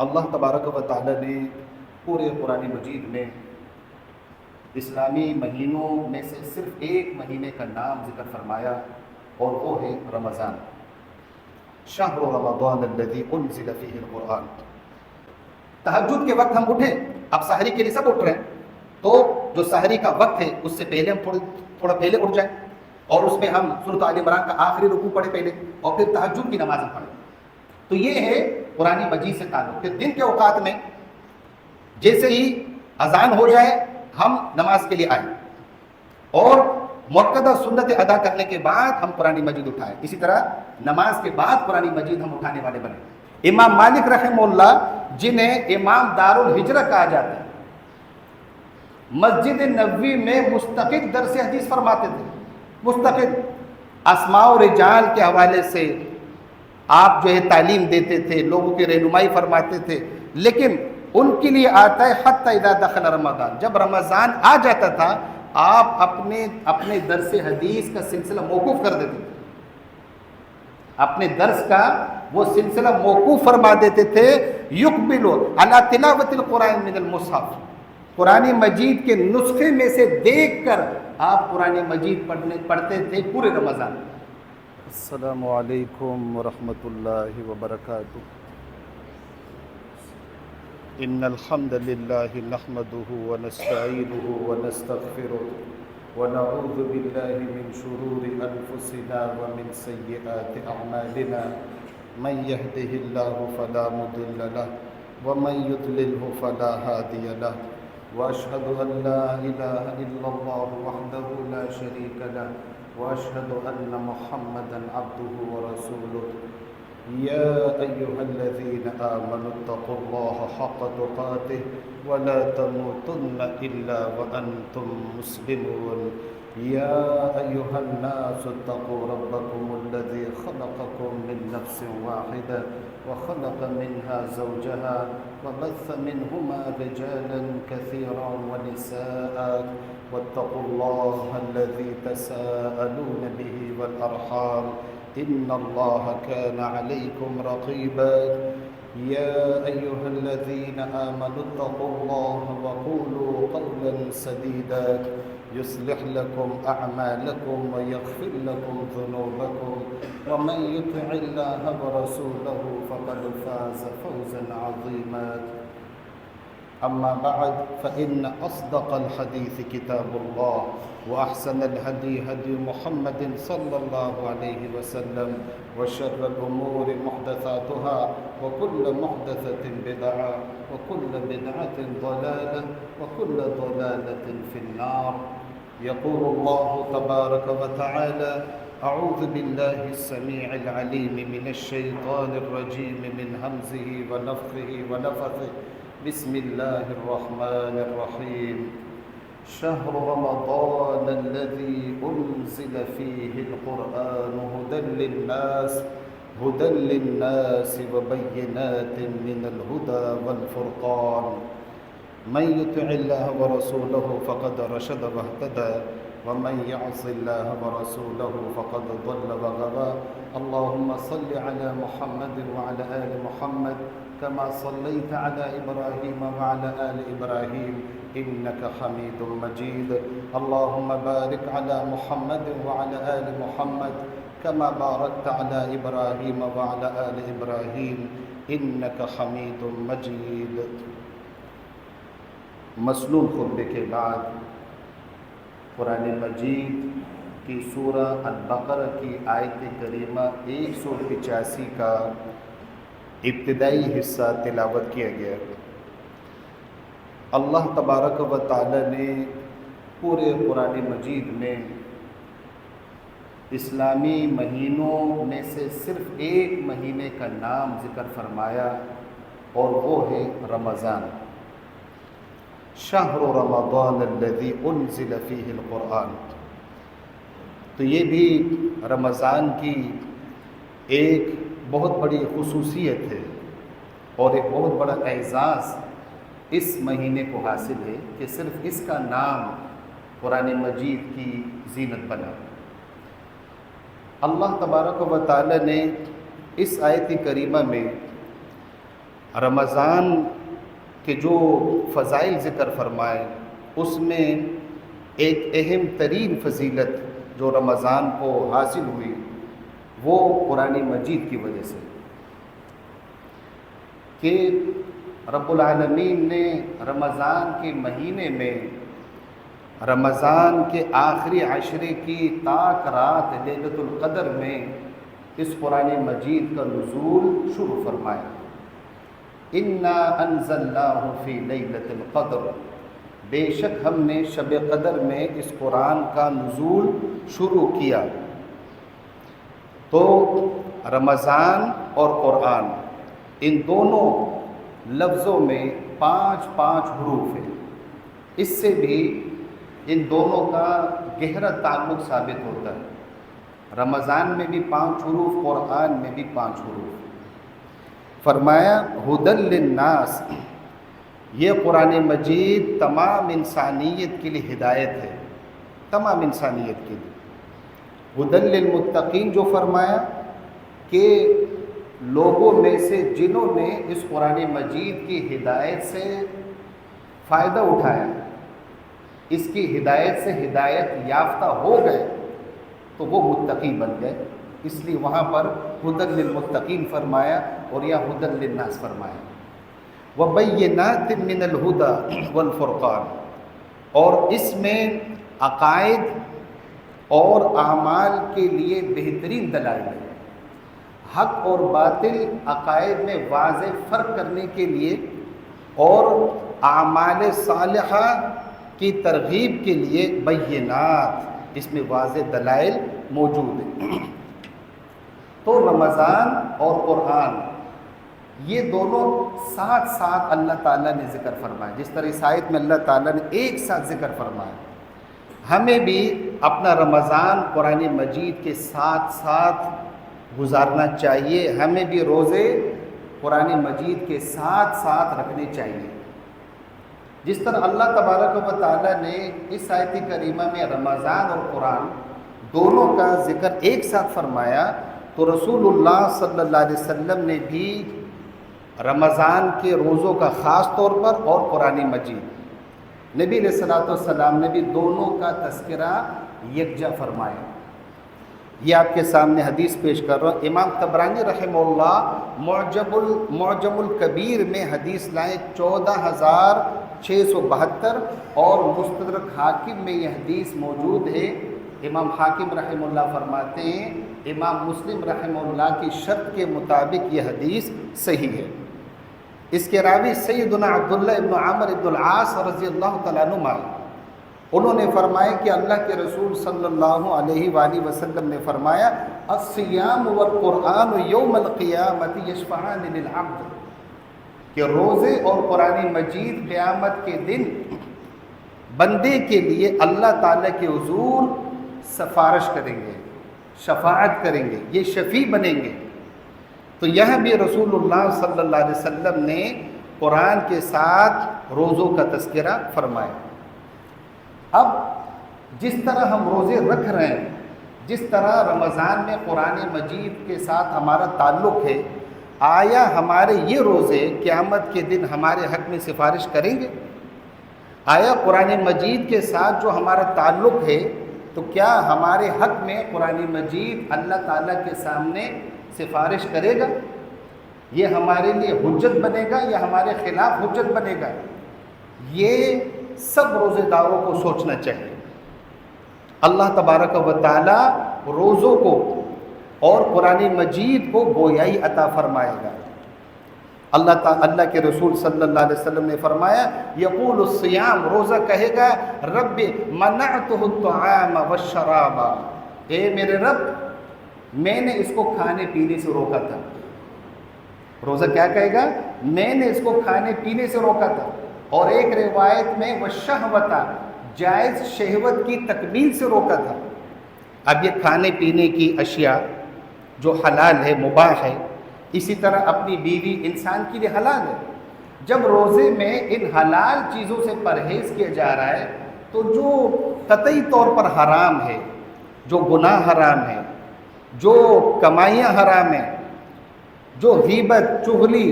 اللہ تبارک و تعالی نے پورے قرآن مجید میں اسلامی مہینوں میں سے صرف ایک مہینے کا نام ذکر فرمایا اور وہ ہے رمضان۔ شہر رمضان الذی انزل فیہ القرآن۔ تہجد کے وقت ہم اٹھیں، اب سحری کے لیے سب اٹھ رہے ہیں، تو جو سحری کا وقت ہے اس سے پہلے ہم تھوڑا پہلے اٹھ جائیں اور اس میں ہم سورۃ آل عمران کا آخری رکوع پڑھیں پہلے، اور پھر تہجد کی نماز پڑھیں۔ تو یہ ہے قرآن مجید سے تعلق کہ دن کے اوقات میں جیسے ہی اذان ہو جائے ہم نماز کے لیے آئیں، اور مؤکدہ سنت ادا کرنے کے بعد ہم قرآن مجید اٹھائیں۔ اسی طرح نماز کے بعد قرآن مجید ہم اٹھانے والے بنیں۔ امام مالک رحمہ اللہ، جنہیں امام دار الہجرہ کہا جاتا ہے، مسجد نبوی میں مستقل درس حدیث فرماتے تھے، مستقل اسماء و رجال کے حوالے سے آپ جو ہے تعلیم دیتے تھے، لوگوں کی رہنمائی فرماتے تھے، لیکن ان کے لیے آتا ہے حتی اذا دخل رمضان، جب رمضان آ جاتا تھا آپ اپنے درس حدیث کا سلسلہ موقوف کر دیتے تھے، اپنے درس کا وہ سلسلہ موقوف فرما دیتے تھے۔ یقبل علی تلاوت القرآن من المصحف، قرآن مجید کے نسخے میں سے دیکھ کر آپ قرآن مجید پڑھتے تھے پورے رمضان۔ السلام علیکم ورحمۃ اللہ وبرکاتہ۔ ان الحمد للہ نحمده ونستعینه ونستغفره ونعوذ باللہ من شرور انفسنا ومن سیئات اعمالنا، من يهده الله فلا مضل له ومن يضلله فلا هادي له، واشهد ان لا اله الا الله وحده لا شريك له، واشهد ان محمدا عبده ورسوله۔ يا أيها الذين آمنوا اتقوا الله حق تقاته ولا تموتن إلا وأنتم مسلمون۔ يا أيها الناس اتقوا ربكم الذي خلقكم من نفس واحدة وخلق منها زوجها وبث منهما رجالا كثيرا ونساء، واتقوا الله الذي تساءلون به والأرحام إن الله كان عليكم رقيبا۔ يا أيها الذين آمنوا اتقوا الله وقولوا قولا سديدا يصلح لكم أعمالكم ويغفر لكم ذنوبكم، ومن يطع الله ورسوله فقد فاز فوزا عظيما۔ أما بعد فإن أصدق الحديث كتاب الله، وأحسن الهدي هدي محمد صلى الله عليه وسلم، وشر الأمور محدثاتها، وكل محدثة بدعة، وكل بدعة ضلالة، وكل ضلالة في النار۔ يقول الله تبارك وتعالى: أعوذ بالله السميع العليم من الشيطان الرجيم من همزه ونفخه ونفثه، بسم الله الرحمن الرحيم۔ شهر رمضان الذي أنزل فيه القرآن هدى للناس وبينات من الهدى والفرقان، من يطع الله ورسوله فقد رشد واهتدى، ومن يعص الله ورسوله فقد ضل وغوى۔ اللهم صل على محمد وعلى آل محمد كما صليت على إبراهيم وعلى آل إبراهيم إنك حميد مجيد۔ اللهم بارك على محمد وعلى آل محمد كما باركت على إبراهيم وعلى آل إبراهيم إنك حميد مجيد۔ مسنون خطبے کے بعد قرآن مجید کی سورہ البقرہ کی آیت کریمہ 185 کا ابتدائی حصہ تلاوت کیا گیا۔ اللہ تبارک و تعالی نے پورے قرآن مجید میں اسلامی مہینوں میں سے صرف ایک مہینے کا نام ذکر فرمایا اور وہ ہے رمضان۔ شہر رمضان الذی انزل فیہ القرآن۔ تو یہ بھی رمضان کی ایک بہت بڑی خصوصیت ہے اور ایک بہت بڑا اعزاز اس مہینے کو حاصل ہے کہ صرف اس کا نام قرآن مجید کی زینت بنا۔ اللہ تبارک و تعالی نے اس آیت کریمہ میں رمضان کے جو فضائل ذکر فرمائے اس میں ایک اہم ترین فضیلت جو رمضان کو حاصل ہوئی وہ قرآن مجید کی وجہ سے، کہ رب العالمین نے رمضان کے مہینے میں رمضان کے آخری عشرے کی تاک رات لیلۃ القدر میں اس قرآن مجید کا نزول شروع فرمایا۔ انا انزلناہ فی لیلۃ القدر، بے شک ہم نے شب قدر میں اس قرآن کا نزول شروع کیا۔ تو رمضان اور قرآن ان دونوں لفظوں میں 5 حروف ہیں، اس سے بھی ان دونوں کا گہرا تعلق ثابت ہوتا ہے۔ رمضان میں بھی 5 حروف، قرآن میں بھی 5 حروف۔ فرمایا ھدی للناس، یہ قرآن مجید تمام انسانیت کے لیے ہدایت ہے، تمام انسانیت کے لیے۔ ھدی للمتقین جو فرمایا کہ لوگوں میں سے جنہوں نے اس قرآن مجید کی ہدایت سے فائدہ اٹھایا، اس کی ہدایت سے ہدایت یافتہ ہو گئے تو وہ متقی بن گئے، اس لیے وہاں پر ھدی للمتقین فرمایا اور یا ھدی للناس فرمایا۔ وَبَيِّنَاتٍ مِّنَ الْهُدَى وَالْفُرْقَانِ، اور اس میں عقائد اور اعمال کے لیے بہترین دلائل ہے۔ حق اور باطل عقائد میں واضح فرق کرنے کے لیے اور اعمال صالحہ کی ترغیب کے لیے بینات، اس میں واضح دلائل موجود ہیں۔ تو رمضان اور قرآن یہ دونوں ساتھ ساتھ اللہ تعالیٰ نے ذکر فرمایا، جس طرح اس آیت میں اللہ تعالیٰ نے ایک ساتھ ذکر فرمایا۔ ہمیں بھی اپنا رمضان قرآن مجید کے ساتھ ساتھ گزارنا چاہیے، ہمیں بھی روزے قرآن مجید کے ساتھ ساتھ رکھنے چاہیے۔ جس طرح اللہ تبارک و تعالیٰ نے اس آیت کریمہ میں رمضان اور قرآن دونوں کا ذکر ایک ساتھ فرمایا، تو رسول اللہ صلی اللہ علیہ وسلم نے بھی رمضان کے روزوں کا خاص طور پر اور قرآن مجید، نبی علیہ الصلوۃ والسلام نے بھی دونوں کا تذکرہ یکجا فرمایا۔ یہ آپ کے سامنے حدیث پیش کر رہا ہوں۔ امام طبرانی رحمہ اللہ معجم الکبیر میں حدیث لائے 14,672، اور مستدرک حاکم میں یہ حدیث موجود ہے۔ امام حاکم رحمہ اللہ فرماتے ہیں امام مسلم رحمہ اللہ کی شرط کے مطابق یہ حدیث صحیح ہے۔ اس کے راوی سیدنا عبداللہ ابن عمر ابن العاص رضی اللہ تعالیٰ عنہما، انہوں نے فرمایا کہ اللہ کے رسول صلی اللہ علیہ وآلہ وسلم نے فرمایا الصیام والقرآن یوم القیامت یشفعان للعبد، کہ روزے اور قرآن مجید قیامت کے دن بندے کے لیے اللہ تعالیٰ کے حضور سفارش کریں گے، شفاعت کریں گے، یہ شفیع بنیں گے۔ تو یہاں بھی رسول اللہ صلی اللہ علیہ وسلم نے قرآن کے ساتھ روزوں کا تذکرہ فرمایا۔ اب جس طرح ہم روزے رکھ رہے ہیں، جس طرح رمضان میں قرآن مجید کے ساتھ ہمارا تعلق ہے، آیا ہمارے یہ روزے قیامت کے دن ہمارے حق میں سفارش کریں گے؟ آیا قرآن مجید کے ساتھ جو ہمارا تعلق ہے، تو کیا ہمارے حق میں قرآن مجید اللہ تعالیٰ کے سامنے سفارش کرے گا؟ یہ ہمارے لیے حجت بنے گا یا ہمارے خلاف حجت بنے گا؟ یہ سب روزے داروں کو سوچنا چاہیے۔ اللہ تبارک و تعالیٰ روزوں کو اور قرآن مجید کو گویائی عطا فرمائے گا۔ اللہ کے رسول صلی اللہ علیہ وسلم نے فرمایا یقول الصیام، روزہ کہے گا رب منعتہ الطعام والشراب، اے میرے رب میں نے اس کو کھانے پینے سے روکا تھا۔ روزہ کیا کہے گا؟ میں نے اس کو کھانے پینے سے روکا تھا۔ اور ایک روایت میں والشہوۃ، جائز شہوت کی تکمیل سے روکا تھا۔ اب یہ کھانے پینے کی اشیاء جو حلال ہے، مباح ہے، اسی طرح اپنی بیوی انسان کے لیے حلال ہے۔ جب روزے میں ان حلال چیزوں سے پرہیز کیا جا رہا ہے، تو جو قطعی طور پر حرام ہے، جو گناہ حرام ہے، جو کمائیاں حرام ہیں، جو غیبت، چغلی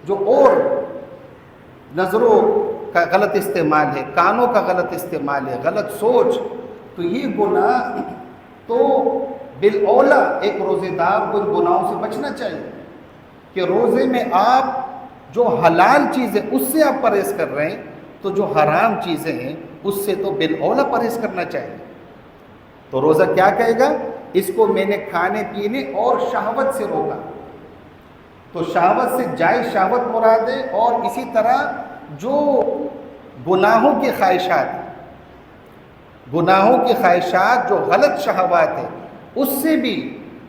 جو اور نظروں کا غلط استعمال ہے، کانوں کا غلط استعمال ہے، غلط سوچ، تو یہ گناہ تو بالاولیٰ ایک روزے دار کو ان گناہوں سے بچنا چاہیے کہ روزے میں آپ جو حلال چیزیں اس سے آپ پرہیز کر رہے ہیں، تو جو حرام چیزیں ہیں اس سے تو بالاولیٰ پرہیز کرنا چاہیے۔ تو روزہ کیا کہے گا؟ اس کو میں نے کھانے پینے اور شہوت سے روکا، تو شہوت سے جائز شہوت مراد ہے، اور اسی طرح جو گناہوں کی خواہشات جو غلط شہوات ہیں اس سے بھی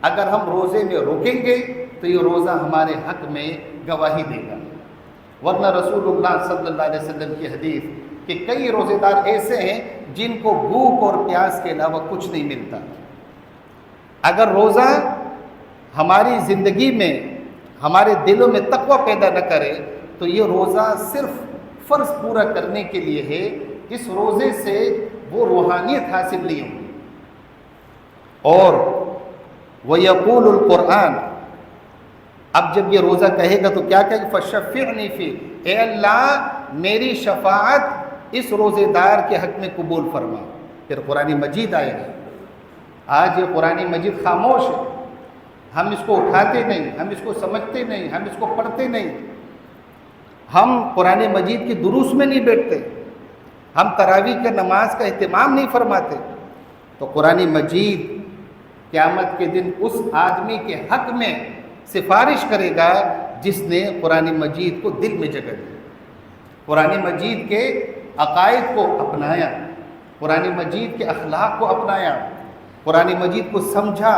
اگر ہم روزے میں روکیں گے تو یہ روزہ ہمارے حق میں گواہی دے گا۔ ورنہ رسول اللہ صلی اللہ علیہ وسلم کی حدیث کہ کئی روزے دار ایسے ہیں جن کو بھوک اور پیاس کے علاوہ کچھ نہیں ملتا۔ اگر روزہ ہماری زندگی میں، ہمارے دلوں میں تقوی پیدا نہ کرے تو یہ روزہ صرف فرض پورا کرنے کے لیے ہے، اس روزے سے وہ روحانیت حاصل نہیں ہوگی۔ اور وَيَقُولُ الْقُرْآنُ، اب جب یہ روزہ کہے گا تو کیا کہے گا؟ فَشَفِّعْنِي فِيهِ، اے اللہ میری شفاعت اس روزے دار کے حق میں قبول فرما۔ پھر قرآن مجید آئے گا۔ آج یہ قرآن مجید خاموش ہے، ہم اس کو اٹھاتے نہیں، ہم اس کو سمجھتے نہیں، ہم اس کو پڑھتے نہیں، ہم قرآن مجید کی دروس میں نہیں بیٹھتے، ہم تراویح کے نماز کا اہتمام نہیں فرماتے۔ تو قرآن مجید قیامت کے دن اس آدمی کے حق میں سفارش کرے گا جس نے قرآن مجید کو دل میں جگہ دی، قرآن مجید کے عقائد کو اپنایا، قرآن مجید کے اخلاق کو اپنایا، قرآن مجید کو سمجھا،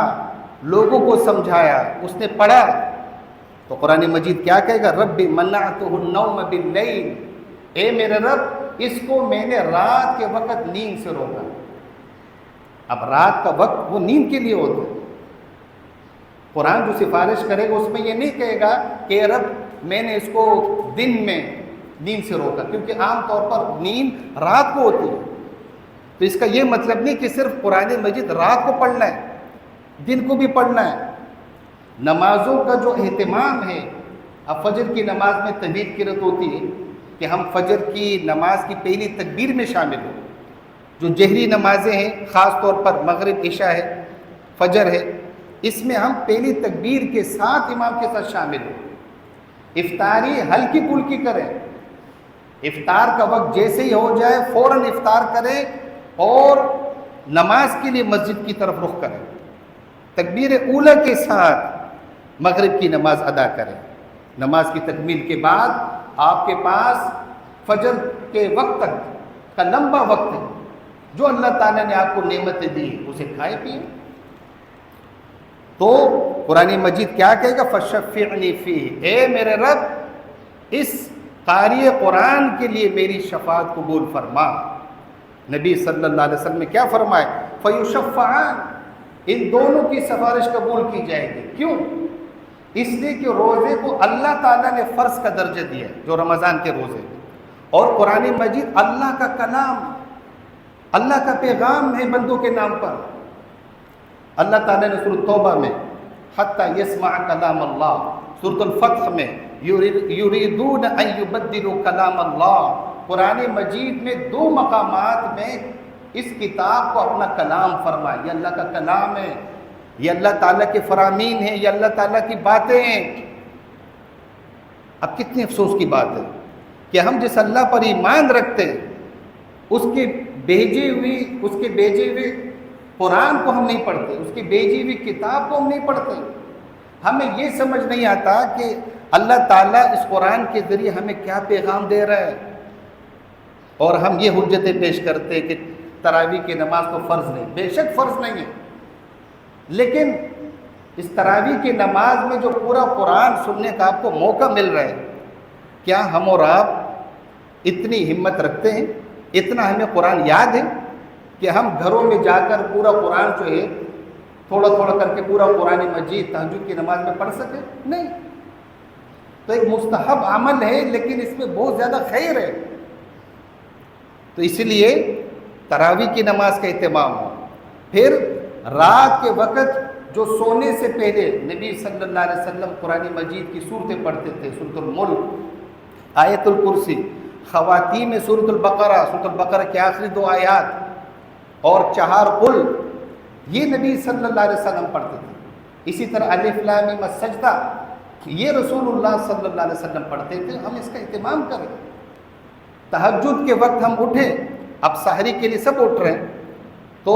لوگوں کو سمجھایا، اس نے پڑھا۔ تو قرآن مجید کیا کہے گا؟ رب منعتہ النوم باللیل، اے میرے رب اس کو میں نے رات کے وقت نیند سے روکا۔ اب رات کا وقت وہ نیند کے لیے ہوتا ہے۔ قرآن جو سفارش کرے گا اس میں یہ نہیں کہے گا کہ اے رب میں نے اس کو دن میں نیند سے روکا، کیونکہ عام طور پر نیند رات کو ہوتی ہے۔ تو اس کا یہ مطلب نہیں کہ صرف قرآن مجید رات کو پڑھنا ہے، دن کو بھی پڑھنا ہے۔ نمازوں کا جو اہتمام ہے، اب فجر کی نماز میں طویل قرات ہوتی ہے کہ ہم فجر کی نماز کی پہلی تکبیر میں شامل ہوں۔ جو جہری نمازیں ہیں، خاص طور پر مغرب، عشاء ہے، فجر ہے، اس میں ہم پہلی تکبیر کے ساتھ امام کے ساتھ شامل ہوں۔ افطاری ہلکی پھلکی کریں، افطار کا وقت جیسے ہی ہو جائے فوراً افطار کریں اور نماز کے لیے مسجد کی طرف رخ کریں، تکبیر اولیٰ کے ساتھ مغرب کی نماز ادا کریں۔ نماز کی تکمیل کے بعد آپ کے پاس فجر کے وقت تک کا لمبا وقت ہے، جو اللہ تعالیٰ نے آپ کو نعمتیں دی اسے کھائے پیے۔ تو قرآن مجید کیا کہے گا؟ فَشَفِّعْنِي فِيهِ، اے میرے رب اس قاری قرآن کے لیے میری شفاعت قبول فرما۔ نبی صلی اللہ علیہ وسلم نے کیا فرمائے؟ فَيُشَفَّعَانِ، ان دونوں کی سفارش قبول کی جائے گی۔ کیوں؟ اس لیے کہ روزے کو اللہ تعالیٰ نے فرض کا درجہ دیا ہے، جو رمضان کے روزے، اور قرآن مجید اللہ کا کلام، اللہ کا پیغام ہے بندوں کے نام پر۔ اللہ تعالیٰ نے سورۃ توبہ میں حتی یسمع کلام اللہ، سورۃ الفتح میں یریدون ان یبدلوا کلام اللہ، قرآن مجید میں دو مقامات میں اس کتاب کو اپنا کلام فرمائے۔ یہ اللہ کا کلام ہے، یہ اللہ تعالیٰ کے فرامین ہیں، یہ اللہ تعالیٰ کی باتیں ہیں۔ اب کتنی افسوس کی بات ہے کہ ہم جس اللہ پر ایمان رکھتے ہیں اس کے بھیجے ہوئے قرآن کو ہم نہیں پڑھتے، اس کی بھیجی ہوئی کتاب کو ہم نہیں پڑھتے۔ ہمیں یہ سمجھ نہیں آتا کہ اللہ تعالیٰ اس قرآن کے ذریعے ہمیں کیا پیغام دے رہا ہے، اور ہم یہ حجتیں پیش کرتے کہ تراویح کی نماز تو فرض نہیں۔ بے شک فرض نہیں ہے، لیکن اس تراویح کی نماز میں جو پورا قرآن سننے کا آپ کو موقع مل رہا ہے، کیا ہم اور آپ اتنی ہمت رکھتے ہیں، اتنا ہمیں قرآن یاد ہے کہ ہم گھروں میں جا کر پورا قرآن جو ہے تھوڑا تھوڑا کر کے پورا قرآن مجید تہجد کی نماز میں پڑھ سکیں؟ نہیں۔ تو ایک مستحب عمل ہے لیکن اس میں بہت زیادہ خیر ہے۔ تو اس لیے تراویح کی نماز کا اہتمام ہو، پھر رات کے وقت جو سونے سے پہلے نبی صلی اللہ علیہ وسلم قرآن مجید کی صورتیں پڑھتے تھے، سورۃ الملک، آیت الکرسی، خواتین میں سورۃ البقرہ کے آخری 2 آیات اور 4 قل، یہ نبی صلی اللہ علیہ وسلم پڑھتے تھے۔ اسی طرح الف لام میم السجدہ، یہ رسول اللہ صلی اللہ علیہ وسلم پڑھتے تھے۔ ہم اس کا اہتمام کریں۔ تہجد کے وقت ہم اٹھیں، اب سحری کے لیے سب اٹھ رہے ہیں، تو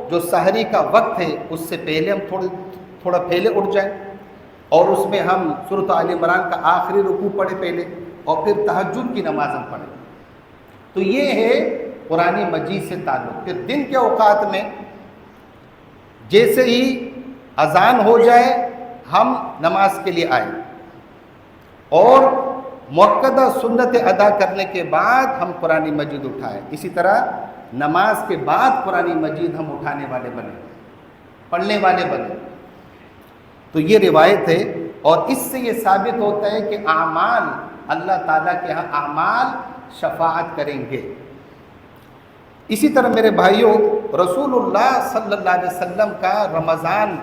جو سحری کا وقت ہے اس سے پہلے ہم تھوڑا پہلے اٹھ جائیں، اور اس میں ہم سورۃ آل عمران کا آخری رکوع پڑھیں پہلے، اور پھر تہجد کی نماز ہم پڑھیں۔ تو یہ ہے قرآن مجید سے تعلق۔ پھر دن کے اوقات میں جیسے ہی اذان ہو جائے ہم نماز کے لیے آئیں، اور مؤکدہ سنت ادا کرنے کے بعد ہم قرآن مجید اٹھائیں۔ اسی طرح نماز کے بعد قرآن مجید ہم اٹھانے والے بنیں، پڑھنے والے بنیں۔ تو یہ روایت ہے، اور اس سے یہ ثابت ہوتا ہے کہ اعمال، اللہ تعالیٰ کے ہاں اعمال شفاعت کریں گے۔ اسی طرح میرے بھائیوں، رسول اللہ صلی اللہ علیہ وسلم کا رمضان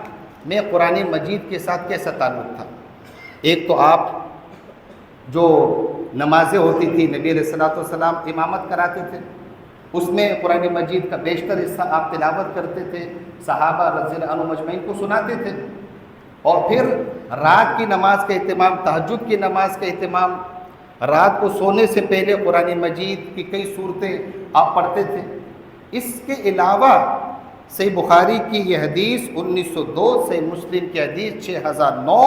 میں قرآن مجید کے ساتھ کیسا تعلق تھا؟ ایک تو آپ جو نمازیں ہوتی تھی، نبی علیہ السلام امامت کراتے تھے، اس میں قرآن مجید کا بیشتر حصہ آپ تلاوت کرتے تھے، صحابہ رضی اللہ عنہم اجمعین کو سناتے تھے، اور پھر رات کی نماز کا اہتمام، تہجد کی نماز کا اہتمام، رات کو سونے سے پہلے قرآن مجید کی کئی صورتیں آپ پڑھتے تھے۔ اس کے علاوہ صحیح بخاری کی یہ حدیث 1902، صحیح مسلم کی حدیث 6009،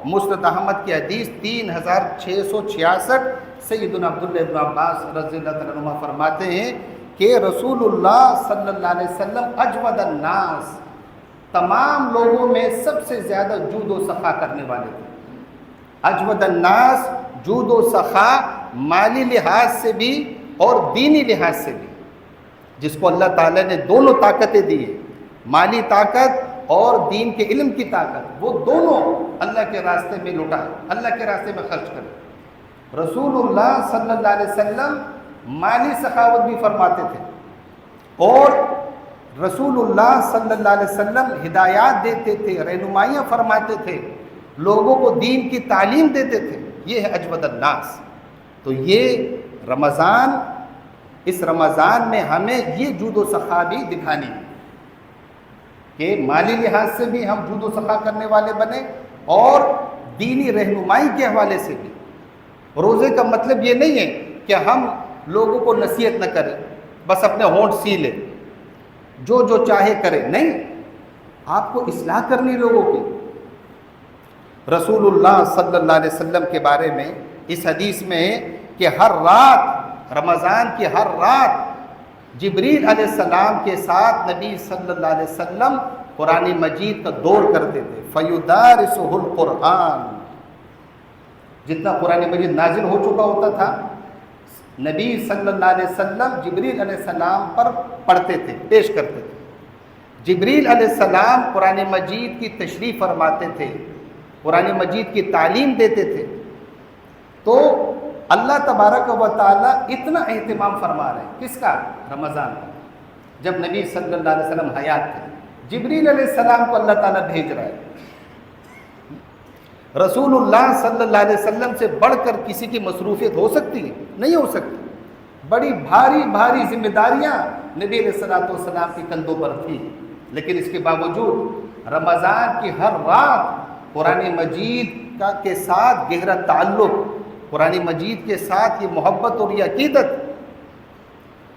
مسند احمد کی حدیث 3666، سیدنا عبداللہ بن عباس رضی اللہ عنہما فرماتے ہیں کہ رسول اللہ صلی اللہ علیہ وسلم اجود الناس، تمام لوگوں میں سب سے زیادہ جود و سخا کرنے والے تھے۔ اجود الناس، جود و سخا، مالی لحاظ سے بھی اور دینی لحاظ سے بھی، جس کو اللہ تعالیٰ نے دونوں طاقتیں دی ہیں، مالی طاقت اور دین کے علم کی طاقت، وہ دونوں اللہ کے راستے میں لٹائے، اللہ کے راستے میں خرچ کرے۔ رسول اللہ صلی اللہ علیہ وسلم مالی سخاوت بھی فرماتے تھے، اور رسول اللہ صلی اللہ علیہ وسلم ہدایات دیتے تھے، رہنمائیاں فرماتے تھے، لوگوں کو دین کی تعلیم دیتے تھے۔ یہ ہے اجود الناس۔ تو یہ رمضان، اس رمضان میں ہمیں یہ جود و سخا بھی دکھانی ہے کہ مالی لحاظ سے بھی ہم جود و سخا کرنے والے بنیں، اور دینی رہنمائی کے حوالے سے بھی۔ روزے کا مطلب یہ نہیں ہے کہ ہم لوگوں کو نصیحت نہ کریں، بس اپنے ہونٹ سی لیں، جو چاہے کرے، نہیں، آپ کو اصلاح کرنی لوگوں کی۔ رسول اللہ صلی اللہ علیہ وسلم کے بارے میں اس حدیث میں ہے کہ ہر رات، رمضان کی ہر رات جبریل علیہ السلام کے ساتھ نبی صلی اللہ علیہ وسلم قرآن مجید کا دور کرتے تھے۔ فَيُدَارِسُهُ الْقُرْآنِ، جتنا قرآن مجید نازل ہو چکا ہوتا تھا، نبی صلی اللہ علیہ وسلم جبریل علیہ السلام پر پڑھتے تھے، پیش کرتے تھے۔ جبریل علیہ السلام قرآن مجید کی تشریح فرماتے تھے، قرآن مجید کی تعلیم دیتے تھے۔ تو اللہ تبارک و تعالیٰ اتنا اہتمام فرما رہے ہیں کس کا؟ رمضان کا، جب نبی صلی اللہ علیہ وسلم حیات تھے، جبریل علیہ السلام کو اللہ تعالیٰ بھیج رہا ہے۔ رسول اللہ صلی اللہ علیہ وسلم سے بڑھ کر کسی کی مصروفیت ہو سکتی ہے؟ نہیں ہو سکتی۔ بڑی بھاری بھاری ذمہ داریاں نبی علیہ السلام کے کندھوں پر تھی، لیکن اس کے باوجود رمضان کی ہر رات قرآن مجید کے ساتھ گہرا تعلق، قرآن مجید کے ساتھ یہ محبت اور یہ عقیدت۔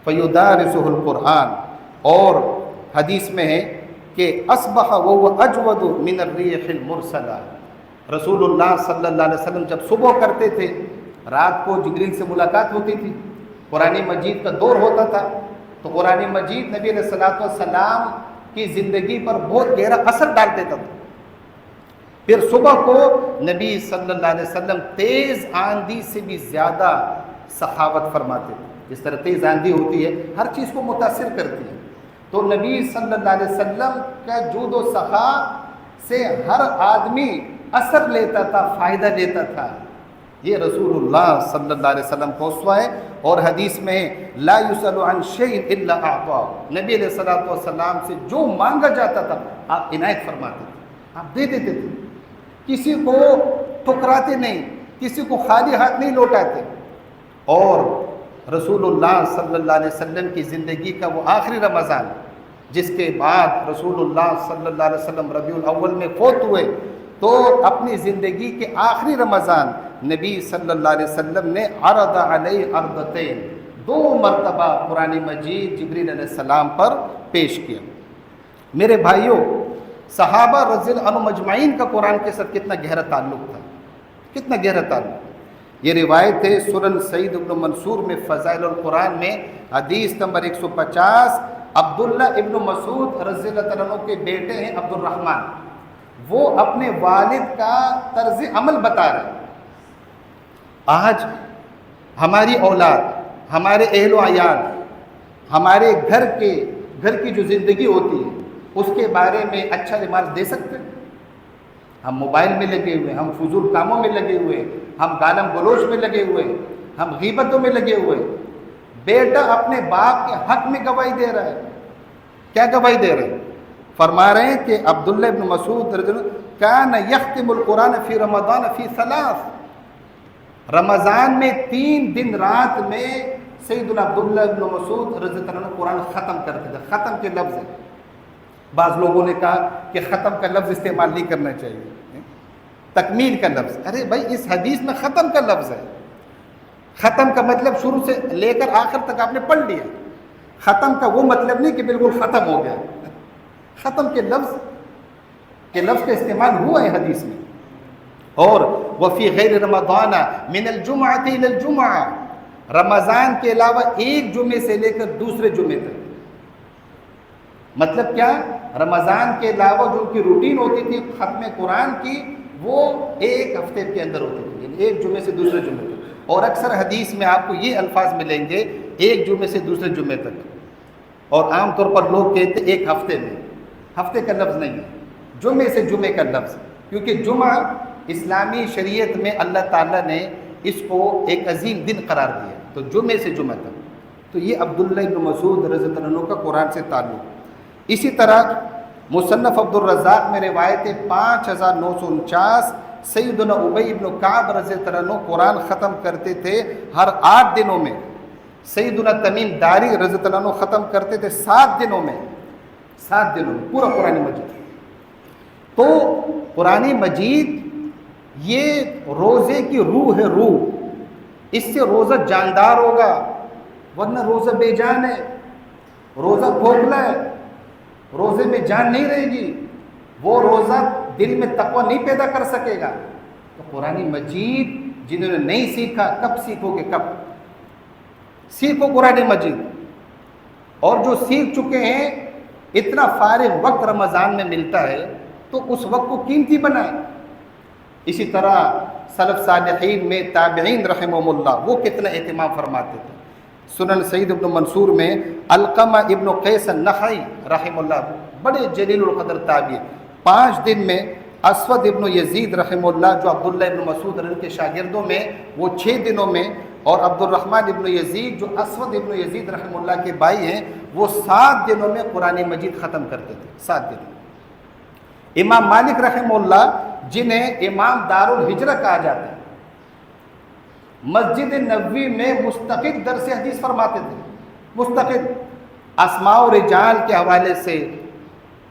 فَيُدَارِسُهُ الْقُرْآنِ، اور حدیث میں ہے کہ اصبح وهو اجود من الريح المرسلہ، رسول اللہ صلی اللہ علیہ وسلم جب صبح کرتے تھے، رات کو جبریل سے ملاقات ہوتی تھی، قرآن مجید کا دور ہوتا تھا، تو قرآن مجید نبی علیہ السلام کی زندگی پر بہت گہرا اثر ڈال دیتا تھا۔ پھر صبح کو نبی صلی اللہ علیہ وسلم تیز آندھی سے بھی زیادہ سخاوت فرماتے تھے۔ جس طرح تیز آندھی ہوتی ہے، ہر چیز کو متاثر کرتی ہے، تو نبی صلی اللہ علیہ وسلم کا جود و سخا سے ہر آدمی اثر لیتا تھا، فائدہ لیتا تھا۔ یہ رسول اللہ صلی اللہ علیہ وسلم کو اسوہ ہے، اور حدیث میں لا یسأل عن شیء الا اعطاه، نبی علیہ السلام سے جو مانگا جاتا تھا آپ عنایت فرماتے تھے۔ آپ دے دیتے تھے، کسی کو ٹھکراتے نہیں، کسی کو خالی ہاتھ نہیں لوٹاتے. اور رسول اللہ صلی اللہ علیہ وسلم کی زندگی کا وہ آخری رمضان جس کے بعد رسول اللہ صلی اللہ علیہ وسلم ربیع الاول میں فوت ہوئے، تو اپنی زندگی کے آخری رمضان نبی صلی اللہ علیہ وسلم نے عرض علیہ عرضتین، 2 مرتبہ قرآن مجید جبریل علیہ السلام پر پیش کیا. میرے بھائیوں، صحابہ رضی اللہ عنہم مجمعین کا قرآن کے ساتھ کتنا گہرا تعلق تھا، کتنا گہرا تعلق. یہ روایت ہے سنن سعید ابن منصور میں فضائل القرآن میں حدیث نمبر 150. عبداللہ ابن مسعود رضی اللہ عنہ کے بیٹے ہیں عبد الرحمن، وہ اپنے والد کا طرز عمل بتا رہے ہیں. آج ہماری اولاد، ہمارے اہل و عیال، ہمارے گھر کی جو زندگی ہوتی ہے اس کے بارے میں اچھا ریمارک دے سکتے ہیں؟ ہم موبائل میں لگے ہوئے، ہم فضول کاموں میں لگے ہوئے، ہم گالم گلوچ میں لگے ہوئے، ہم غیبتوں میں لگے ہوئے. بیٹا اپنے باپ کے حق میں گواہی دے رہا ہے. کیا گواہی دے رہے ہیں؟ فرما رہے ہیں کہ عبداللہ ابن مسعود رضی اللہ عنہ کان یختم القرآن فی رمضان فی 3، رمضان میں 3 دن رات میں سیدنا عبداللہ ابن مسعود رضی اللہ عنہ قرآن ختم کرتے تھے. ختم کے لفظ ہے، بعض لوگوں نے کہا کہ ختم کا لفظ استعمال نہیں کرنا چاہیے، تکمیل کا لفظ. ارے بھائی، اس حدیث میں ختم کا لفظ ہے. ختم کا مطلب شروع سے لے کر آخر تک آپ نے پڑھ لیا. ختم کا وہ مطلب نہیں کہ بالکل ختم ہو گیا. ختم کے لفظ کا استعمال ہوا ہے حدیث میں. اور وفی غیر رمضان من الجمعۃ الی الجمعہ، رمضان کے علاوہ ایک جمعے سے لے کر دوسرے جمعے تک. مطلب کیا؟ رمضان کے علاوہ جو ان کی روٹین ہوتی تھی ختم قرآن کی، وہ ایک ہفتے کے اندر ہوتی تھی، یعنی ایک جمعے سے دوسرے جمعے تک. اور اکثر حدیث میں آپ کو یہ الفاظ ملیں گے ایک جمعے سے دوسرے جمعے تک، اور عام طور پر لوگ کہتے ہیں ایک ہفتے میں. ہفتے کا لفظ نہیں ہے، جمعے سے جمعے کا لفظ، کیونکہ جمعہ اسلامی شریعت میں اللہ تعالیٰ نے اس کو ایک عظیم دن قرار دیا، تو جمعے سے جمعہ تک. تو یہ عبداللہ ابن مسعود رضی اللہ عنہ کا قرآن سے تعلق. اسی طرح مصنف عبد الرزاق میں روایت 5949 سیدنا ابی ابن کعب رضی اللہ عنہ قرآن ختم کرتے تھے ہر 8 دنوں میں. سیدنا تمیم داری رضی اللہ عنہ ختم کرتے تھے 7 دنوں میں، 7 دنوں میں پورا قرآن مجید. تو قرآن مجید یہ روزے کی روح ہے، روح. اس سے روزہ جاندار ہوگا، ورنہ روزہ بے جان ہے، روزہ کھوکھلا ہے، روزے میں جان نہیں رہے گی، وہ روزہ دل میں تقوی نہیں پیدا کر سکے گا. تو قرآن مجید جنہوں نے نہیں سیکھا، کب سیکھو گے؟ کب سیکھو قرآن مجید. اور جو سیکھ چکے ہیں، اتنا فارغ وقت رمضان میں ملتا ہے تو اس وقت کو قیمتی بنائیں. اسی طرح سلف صالحین میں تابعین رحمہم اللہ وہ کتنا اہتمام فرماتے تھے. سنن سعید ابن منصور میں علقمہ ابن قیس النخعی رحمہ اللہ بڑے جلیل القدر تابعی، 5 دن میں اسود ابن یزید رحمہ اللہ جو عبداللہ ابن مسعود رضی کے شاگردوں میں، وہ 6 دنوں میں، اور عبد الرحمن ابن یزید جو اسود ابن یزید رحمہ اللہ کے بھائی ہیں، وہ 7 دنوں میں قرآن مجید ختم کرتے تھے. 7 دن. امام مالک رحمہ اللہ جنہیں امام دار الہجرہ کہا جاتا ہے، مسجد نبوی میں مستقل درس حدیث فرماتے تھے. مستقل اسماء و رجال کے حوالے سے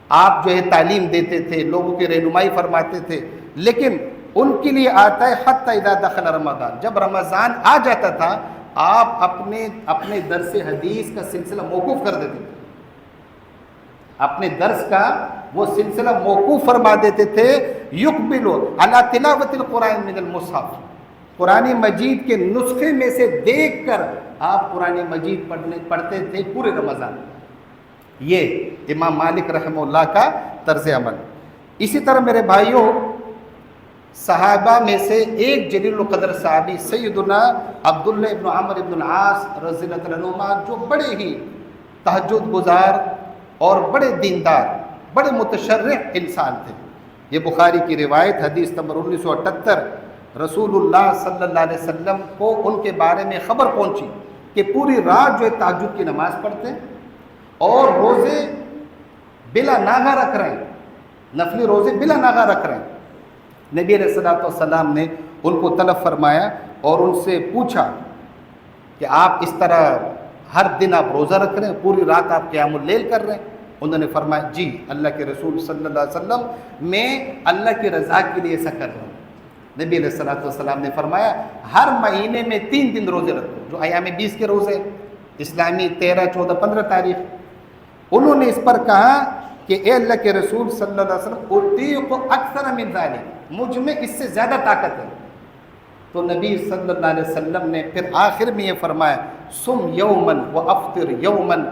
آپ جو ہے تعلیم دیتے تھے، لوگوں کی رہنمائی فرماتے تھے. لیکن ان کے لیے آتا ہے حتی اذا دخل رمضان، جب رمضان آ جاتا تھا آپ اپنے درس حدیث کا سلسلہ موقوف کر دیتے تھے. اپنے درس کا وہ سلسلہ موقوف فرما دیتے تھے. یقبل علی تلاوت القرآن من المصحف، قرآن مجید کے نسخے میں سے دیکھ کر آپ قرآن مجید پڑھتے تھے پورے رمضان. یہ امام مالک رحمہ اللہ کا طرز عمل. اسی طرح میرے بھائیوں، صحابہ میں سے ایک جلیل القدر صحابی سیدنا عبداللہ ابن عمر ابن العاص رضی اللہ عنہما، جو بڑے ہی تہجد گزار اور بڑے دیندار، بڑے متشرع انسان تھے. یہ بخاری کی روایت حدیث نمبر 1978. رسول اللہ صلی اللہ علیہ وسلم کو ان کے بارے میں خبر پہنچی کہ پوری رات جو ہے تہجد کی نماز پڑھتے ہیں اور روزے بلا ناغہ رکھ رہے ہیں. نفلی روزے بلا ناغہ رکھ رہے ہیں۔ نبی علیہ السلام نے ان کو طلب فرمایا اور ان سے پوچھا کہ آپ اس طرح ہر دن آپ روزہ رکھ رہے ہیں، پوری رات آپ قیام اللیل کر رہے ہیں؟ انہوں نے فرمایا جی اللہ کے رسول صلی اللہ علیہ وسلم میں اللہ کی رضا کے لیے ایسا کر رہا ہوں۔ نبی علیہ السلام نے فرمایا ہر مہینے میں 3 دن روزے رکھو، جو ایام 20 کے روزے اسلامی 13، 14، 15 تاریخ۔ انہوں نے اس پر کہا کہ اے اللہ کے رسول صلی اللہ علیہ وسلم اطیق اکثر من ذلک، مجھ میں اس سے زیادہ طاقت ہے۔ تو نبی صلی اللہ علیہ وسلم نے پھر آخر میں یہ فرمایا سم یومن و افطر یومن،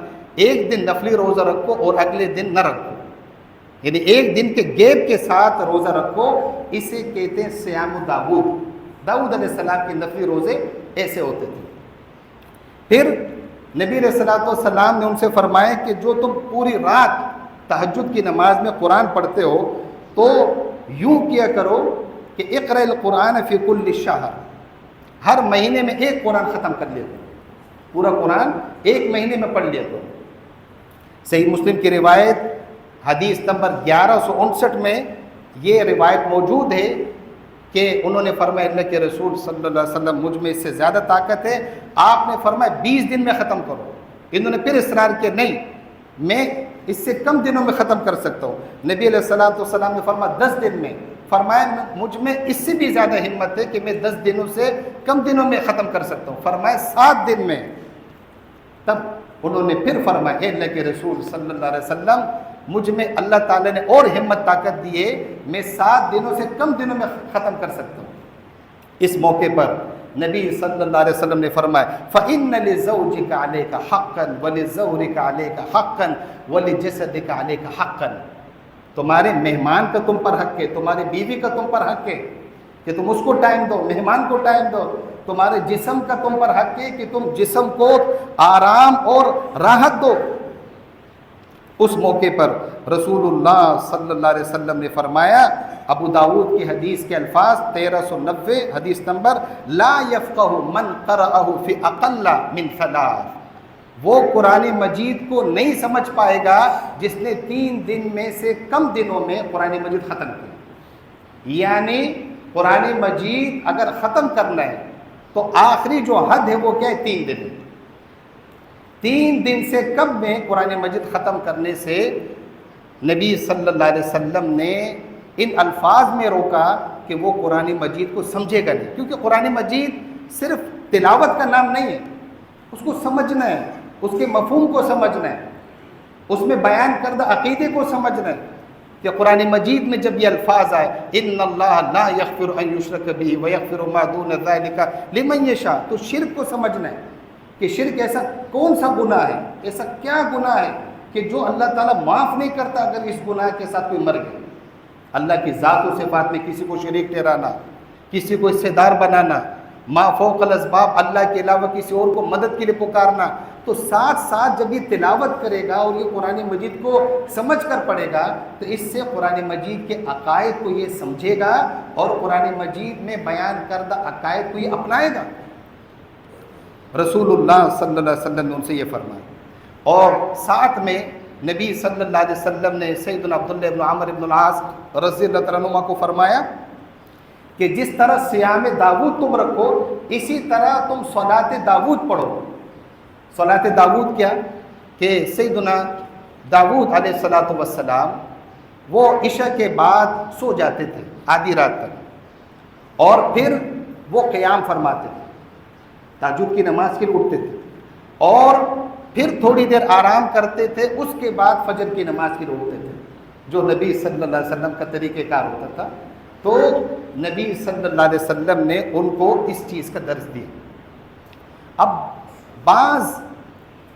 ایک دن نفلی روزہ رکھو اور اگلے دن نہ رکھو، یعنی ایک دن کے گیپ کے ساتھ روزہ رکھو۔ اسے کہتے ہیں صیام داؤد۔ داؤد علیہ السلام کے نفلی روزے ایسے ہوتے تھے۔ پھر نبی علیہ السلام نے ان سے فرمایا کہ جو تم پوری رات تہجد کی نماز میں قرآن پڑھتے ہو تو یوں کیا کرو کہ اقرأ القرآن فی کل شہر، ہر مہینے میں ایک قرآن ختم کر لیا کرو، پورا قرآن ایک مہینے میں پڑھ لیا کرو۔ صحیح مسلم کی روایت حدیث نمبر 1159 میں یہ روایت موجود ہے کہ انہوں نے فرمایا اللہ کے رسول صلی اللہ علیہ وسلم مجھ میں اس سے زیادہ طاقت ہے، آپ نے فرمایا 20 دن میں ختم کرو۔ انہوں نے پھر اصرار کیا نہیں میں اس سے کم دنوں میں ختم کر سکتا ہوں۔ نبی علیہ السلام نے فرمایا 10 دن میں، فرمایا مجھ میں اس سے بھی زیادہ ہمت ہے کہ میں 10 دنوں سے کم دنوں میں ختم کر سکتا ہوں، فرمایا 7 دن میں۔ تب انہوں نے پھر فرمایا اے اللہ کے رسول صلی اللہ علیہ وسلم مجھ میں اللہ تعالیٰ نے اور ہمت طاقت دی ہے، میں 7 دنوں سے کم دنوں میں ختم کر سکتا ہوں۔ اس موقع پر نبی صلی اللہ علیہ وسلم نے فرمایا فَإِنَّ لِزَوْجِكَ عَلَيْكَ حَقًّا وَلِزَوْرِكَ عَلَيْكَ حَقًّا وَلِجَسَدِكَ عَلَيْكَ حَقًّا، تمہارے مہمان کا تم پر حق ہے، تمہاری بیوی کا تم پر حق ہے کہ تم اس کو ٹائم دو، مہمان کو ٹائم دو، تمہارے جسم کا تم پر حق ہے کہ تم جسم کو آرام اور راحت دو۔ اس موقع پر رسول اللہ صلی اللہ علیہ وسلم نے فرمایا، ابو داؤد کی حدیث کے الفاظ 1390 حدیث نمبر، لا یفقہ من قرأہ فی اقل من 3، وہ قرآن مجید کو نہیں سمجھ پائے گا جس نے 3 دن میں سے کم دنوں میں قرآن مجید ختم کیا۔ یعنی قرآن مجید اگر ختم کرنا ہے تو آخری جو حد ہے وہ کیا ہے؟ 3 دن۔ 3 دن سے کم میں قرآن مجید ختم کرنے سے نبی صلی اللہ علیہ وسلم نے ان الفاظ میں روکا کہ وہ قرآن مجید کو سمجھے گا نہیں، کیونکہ قرآن مجید صرف تلاوت کا نام نہیں ہے، اس کو سمجھنا ہے، اس کے مفہوم کو سمجھنا ہے، اس میں بیان کردہ عقیدے کو سمجھنا ہے۔ کہ قرآن مجید میں جب یہ الفاظ آئے ان اللہ لا یغفر ان یشرک بہ ویغفر ما دون ذلک لمن یشاء، تو شرک کو سمجھنا ہے کہ شرک ایسا کون سا گناہ ہے، ایسا کیا گناہ ہے کہ جو اللہ تعالیٰ معاف نہیں کرتا اگر اس گناہ کے ساتھ کوئی مر گیا۔ اللہ کی ذات و صفات میں کسی کو شریک ٹھہرانا، کسی کو حصے دار بنانا، ما فوق الاسباب اللہ کے علاوہ کسی اور کو مدد کے لیے پکارنا، تو ساتھ ساتھ جب یہ تلاوت کرے گا اور یہ قرآن مجید کو سمجھ کر پڑھے گا تو اس سے قرآن مجید کے عقائد کو یہ سمجھے گا اور قرآن مجید میں بیان کردہ عقائد کو یہ اپنائے گا۔ رسول اللہ صلی اللہ علیہ وسلم نے ان سے یہ فرمایا، اور ساتھ میں نبی صلی اللہ علیہ وسلم نے سیدنا عبداللہ بن عمرو بن العاص رضی اللہ تعالیٰ عنہ کو فرمایا کہ جس طرح صیام داؤد تم رکھو اسی طرح تم صلاۃ داؤد پڑھو۔ صلاۃ داؤد کیا کہ سیدنا داؤد علیہ السلام وہ عشاء کے بعد سو جاتے تھے آدھی رات تک، اور پھر وہ قیام فرماتے تھے، تہجد کی نماز کے لیے اٹھتے تھے، اور پھر تھوڑی دیر آرام کرتے تھے، اس کے بعد فجر کی نماز کے لیے اٹھتے تھے، جو نبی صلی اللہ علیہ وسلم کا طریقہ کار ہوتا تھا۔ تو نبی صلی اللہ علیہ وسلم نے ان کو اس چیز کا درس دیا۔ اب بعض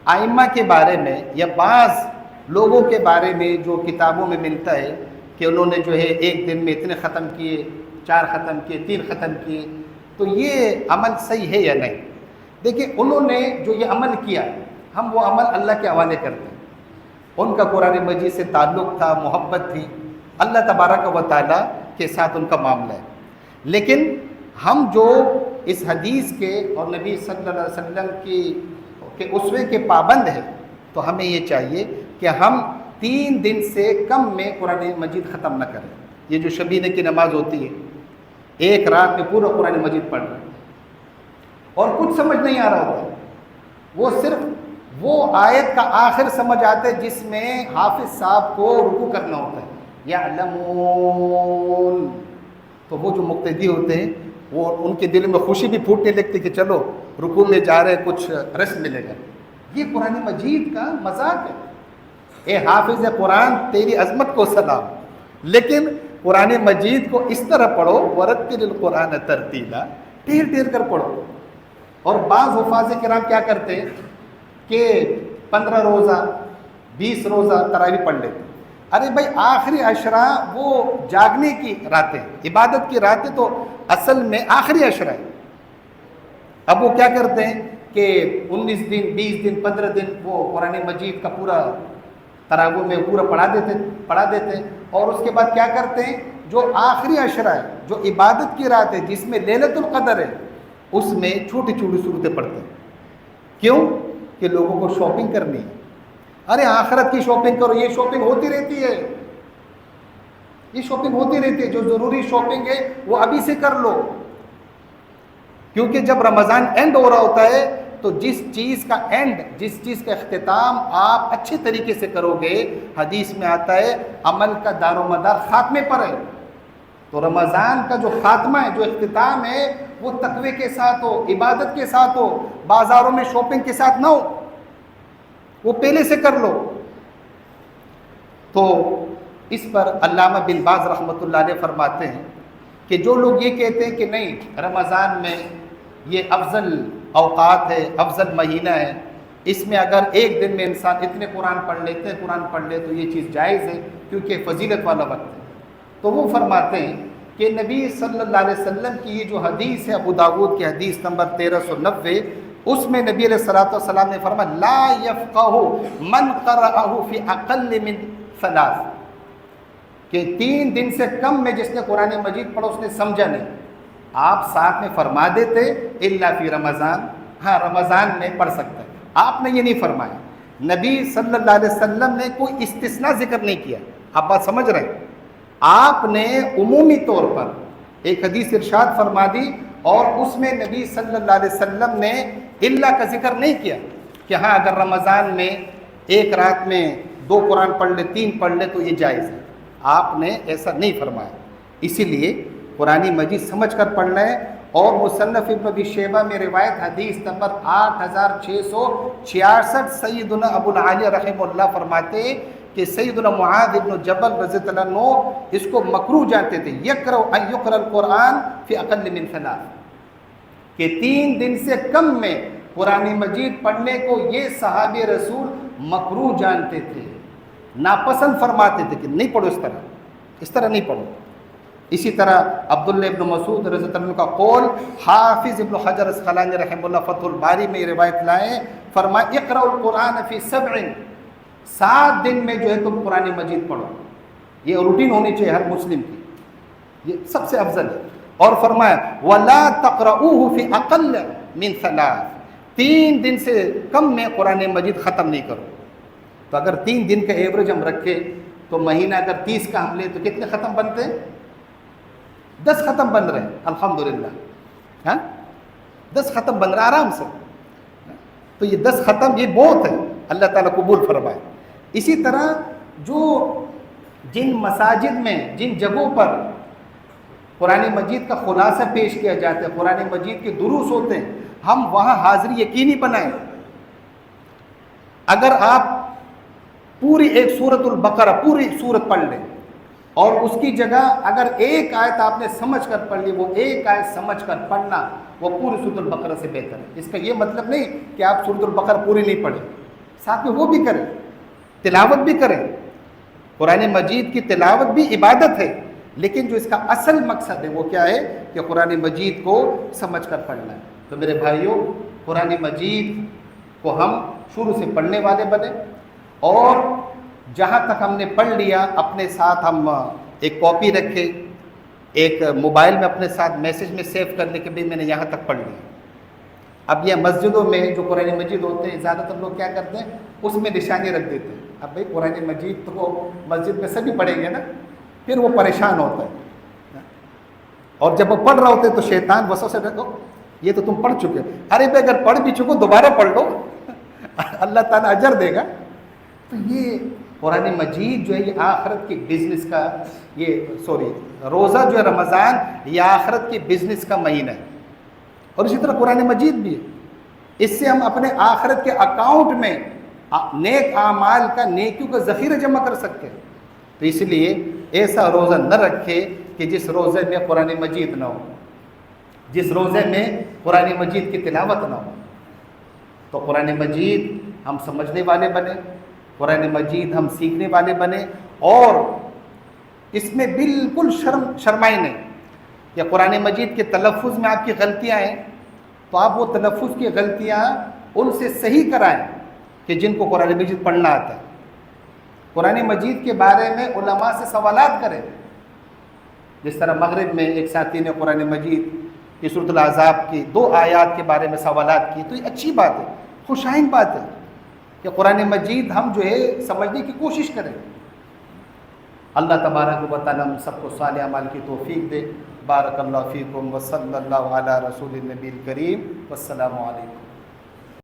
ائمہ کے بارے میں یا بعض لوگوں کے بارے میں جو کتابوں میں ملتا ہے کہ انہوں نے جو ہے ایک دن میں اتنے ختم کیے، 4 ختم کیے، 3 ختم کیے، تو یہ عمل صحیح ہے یا نہیں؟ دیکھیں انہوں نے جو یہ عمل کیا ہم وہ عمل اللہ کے حوالے کرتے ہیں، ان کا قرآن مجید سے تعلق تھا، محبت تھی، اللہ تبارک و تعالیٰ کے ساتھ ان کا معاملہ ہے، لیکن ہم جو اس حدیث کے اور نبی صلی اللہ علیہ وسلم کے اسوے کے پابند ہیں تو ہمیں یہ چاہیے کہ ہم 3 دن سے کم میں قرآن مجید ختم نہ کرے. یہ جو شبینے کی نماز ہوتی ہے، ایک رات میں پورا قرآن مجید پڑھ رہے اور کچھ سمجھ نہیں آ رہا ہوتا، وہ صرف وہ آیت کا آخر سمجھ آتے جس میں حافظ صاحب کو رکوع کرنا ہوتا ہے، یعلمون. تو وہ جو مقتدی ہوتے ہیں وہ ان کے دل میں خوشی بھی پھوٹنے لگتی کہ چلو رکوع میں جا رہے کچھ رس ملے گا. یہ قرآن مجید کا مذاق ہے. اے حافظ قرآن تیری عظمت کو سلام، لیکن قرآن مجید کو اس طرح پڑھو، ورتل القرآن ترتیلا، ٹھیر ٹھیر کر پڑھو. اور بعض حفاظ کرام کیا کرتے ہیں کہ 15 روزہ 20 روزہ تراویح پڑھ لیتے. ارے بھائی آخری عشرہ وہ جاگنے کی راتیں، عبادت کی راتیں تو اصل میں آخری عشرہ ہے. اب وہ کیا کرتے ہیں کہ 19 دن 20 دن 15 دن وہ قرآن مجید کا پورا تراویح میں پورا پڑھا دیتے ہیں، اور اس کے بعد کیا کرتے ہیں جو آخری عشرہ ہے، جو عبادت کی رات ہے، جس میں لیلۃ القدر ہے، اس میں چھوٹی چھوٹی صورتیں پڑھتے ہیں. کیوں؟ کہ لوگوں کو شاپنگ کرنی ہے. ارے آخرت کی شاپنگ کرو، یہ شاپنگ ہوتی رہتی ہے، یہ شاپنگ ہوتی رہتی ہے. جو ضروری شاپنگ ہے وہ ابھی سے کر لو، کیونکہ جب رمضان اینڈ ہو رہا ہوتا ہے تو جس چیز کا اینڈ، جس چیز کا اختتام آپ اچھے طریقے سے کرو گے، حدیث میں آتا ہے عمل کا دار و مدار خاتمے پر ہے. تو رمضان کا جو خاتمہ ہے، جو اختتام ہے، وہ تقوی کے ساتھ ہو، عبادت کے ساتھ ہو، بازاروں میں شاپنگ کے ساتھ نہ ہو، وہ پہلے سے کر لو. تو اس پر علامہ بن باز رحمۃ اللہ علیہ فرماتے ہیں کہ جو لوگ یہ کہتے ہیں کہ نہیں رمضان میں یہ افضل اوقات ہے، افضل مہینہ ہے، اس میں اگر ایک دن میں انسان اتنے قرآن پڑھ لے تو یہ چیز جائز ہے کیونکہ فضیلت والا وقت ہے. تو وہ فرماتے ہیں کہ نبی صلی اللہ علیہ وسلم کی یہ جو حدیث ہے، ابو داود کی حدیث نمبر 1390، اس میں نبی علیہ الصلوۃ والسلام نے فرمایا لا یفقہ من قرأہ فی اقل من 3، کہ 3 دن سے کم میں جس نے قرآن مجید پڑھا اس نے سمجھا نہیں. آپ ساتھ میں فرما دیتے الا فی رمضان، ہاں رمضان میں پڑھ سکتا ہے. آپ نے یہ نہیں فرمایا. نبی صلی اللہ علیہ وسلم نے کوئی استثناء ذکر نہیں کیا. آپ بات سمجھ رہے ہیں؟ آپ نے عمومی طور پر ایک حدیث ارشاد فرما دی اور اس میں نبی صلی اللہ علیہ وسلم نے الا کا ذکر نہیں کیا کہ ہاں اگر رمضان میں ایک رات میں 2 قرآن پڑھ لے 3 پڑھ لے تو یہ جائز ہے. آپ نے ایسا نہیں فرمایا. اسی لیے قرآن مجید سمجھ کر پڑھنا ہے. اور مصنف ابن ابی شیبہ میں روایت حدیث نمبر 8666 سیدنا ابو العالیہ رحمہ اللہ فرماتے کہ سیدنا معاذ ابن جبل رضی اللہ عنہ اس کو مکروہ جانتے تھے، یکرہ ان یقرأ القرآن فی اقل من 3، کہ 3 دن سے کم میں قرآن مجید پڑھنے کو یہ صحابی رسول مکروہ جانتے تھے، ناپسند فرماتے تھے کہ نہیں پڑھو اس طرح نہیں پڑھو. اسی طرح عبداللہ ابن مسعود رضی اللہ عنہ کا قول حافظ ابن حجر اسقلانی رحمہ اللہ فتح الباری میں یہ روایت لائے، فرمایا اقرأ القرآن فی 7 دن میں جو ہے تم قرآن مجید پڑھو. یہ روٹین ہونی چاہیے ہر مسلم کی، یہ سب سے افضل ہے. اور فرمایا وَلَا تَقْرَؤُوهُ فِي أَقَلَّ مِنْ 3، 3 دن سے کم میں قرآن مجید ختم نہیں کرو. تو اگر 3 دن کا ایوریج ہم رکھے تو مہینہ اگر 30 کا ہم لیں تو کتنے ختم بنتے ہیں؟ 10 ختم بن رہے ہیں الحمدللہ. ہاں 10 ختم بن رہا ہے آرام سے. تو یہ 10 ختم یہ بہت ہے، اللہ تعالیٰ قبول فرمائے. اسی طرح جو جن مساجد میں جن جگہوں پر قرآن مجید کا خلاصہ پیش کیا جاتا ہے، قرآن مجید کے دروس ہوتے ہیں، ہم وہاں حاضری یقینی بنائیں. اگر آپ پوری ایک سورۃ البقرہ پوری سورت پڑھ لیں اور اس کی جگہ اگر ایک آیت آپ نے سمجھ کر پڑھ لی، وہ ایک آیت سمجھ کر پڑھنا وہ پوری سورۃ البقرہ سے بہتر ہے. اس کا یہ مطلب نہیں کہ آپ سورۃ البقرہ پوری نہیں پڑھیں، ساتھ میں وہ بھی کریں، تلاوت بھی کریں. قرآن مجید کی تلاوت بھی عبادت ہے، لیکن جو اس کا اصل مقصد ہے وہ کیا ہے کہ قرآن مجید کو سمجھ کر پڑھنا ہے. تو میرے بھائیوں، قرآن مجید کو ہم شروع سے پڑھنے والے بنے، اور جہاں تک ہم نے پڑھ لیا اپنے ساتھ ہم ایک کاپی رکھے، ایک موبائل میں اپنے ساتھ میسیج میں سیو کر لے کہ بھائی میں نے یہاں تک پڑھ لیا. اب یہ مسجدوں میں جو قرآن مجید ہوتے ہیں زیادہ تر لوگ کیا کرتے ہیں اس میں نشانی رکھ دیتے ہیں. اب بھائی قرآن مجید تو مسجد میں سبھی پڑھیں گے نا، پھر وہ پریشان ہوتا ہے، اور جب وہ پڑھ رہا ہوتے تو شیطان وسوسے دیکھو یہ تو تم پڑھ چکے، ارے بھائی اگر پڑھ بھی چکو دوبارہ پڑھ لو اللہ تعالیٰ اجر دے گا۔ تو یہ قرآن مجید جو ہے یہ آخرت کی بزنس کا، روزہ جو ہے رمضان یہ آخرت کی بزنس کا مہینہ ہے، اور اسی طرح قرآن مجید بھی ہے، اس سے ہم اپنے آخرت کے اکاؤنٹ میں نیک اعمال کا، نیکیوں کا ذخیرہ جمع کر سکتے ہیں۔ تو اس لیے ایسا روزہ نہ رکھے کہ جس روزے میں قرآن مجید نہ ہو، جس روزے میں قرآن مجید کی تلاوت نہ ہو۔ تو قرآن مجید ہم سمجھنے والے بنے، قرآن مجید ہم سیکھنے والے بنے، اور اس میں بالکل شرمائے نہیں، یا قرآن مجید کے تلفظ میں آپ کی غلطیاں ہیں تو آپ وہ تلفظ کی غلطیاں ان سے صحیح کرائیں کہ جن کو قرآن مجید پڑھنا آتا ہے۔ قرآن مجید کے بارے میں علماء سے سوالات کریں، جس طرح مغرب میں ایک ساتھی نے قرآن مجید کی سورۃ الاحزاب کی 2 آیات کے بارے میں سوالات کیے، تو یہ اچھی بات ہے، خوشائن بات ہے کہ قرآن مجید ہم جو ہے سمجھنے کی کوشش کریں۔ اللہ تبارک و تعالیٰ ہم سب کو صالح اعمال کی توفیق دے۔ بارک اللہ فیکم وصلی اللہ علی رسول النبی الکریم، والسلام علیکم۔